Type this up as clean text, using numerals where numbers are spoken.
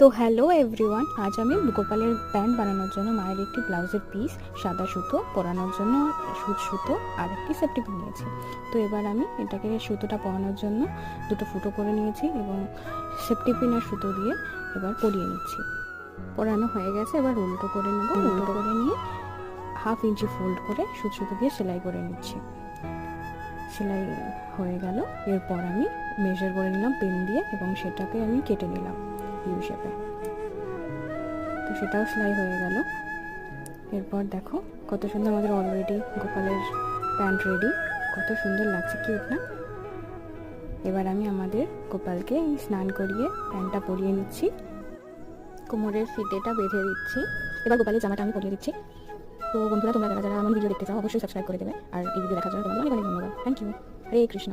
তো hello everyone, আজ আমি গোপালের প্যান্ট বানানোর জন্য মায়ের একটি ব্লাউজের পিস, সাদা সুতো পরানোর জন্য সুচ সুতো আর একটি সেফটি পিন নিয়েছি। তো এবার আমি এটাকে সুতোটা পরানোর জন্য দুটো ফুটো করে নিয়েছি এবং সেফটি পিন আর সুতো দিয়ে এবার পরিয়ে নিচ্ছি। পরানো হয়ে গেছে, এবার উল্টো করে নেব। উল্টো করে নিয়ে 1/2 ইঞ্চি ফোল্ড করে সুচ সুতো দিয়ে সেলাই করে নিচ্ছি। সেলাই হয়ে গেল, এরপর আমি মেজার করে নিলাম পেন দিয়ে এবং সেটাকে আমি কেটে নিলাম ইউ শেপে। তো সেটাও সেলাই হয়ে গেল। এরপর দেখো কত সুন্দর আমাদের অলরেডি গোপালের প্যান্ট রেডি, কত সুন্দর লাগছে, কিউট না? এবার আমি আমাদের গোপালকে স্নান করিয়ে প্যান্টটা পরিয়ে নিচ্ছি, কোমরের ফিতেটা বেঁধে দিচ্ছি। এবার গোপালের জামাটা আমি পরিয়ে দিচ্ছি। তো বন্ধুরা, তোমরা যারা যারা আমার ভিডিও দেখতে চাও অবশ্যই সাবস্ক্রাইব করে দেবে, আর এই ভিডিও দেখার জন্য তোমাদের অনেক অনেক ধন্যবাদ। Thank you. হরে কৃষ্ণ।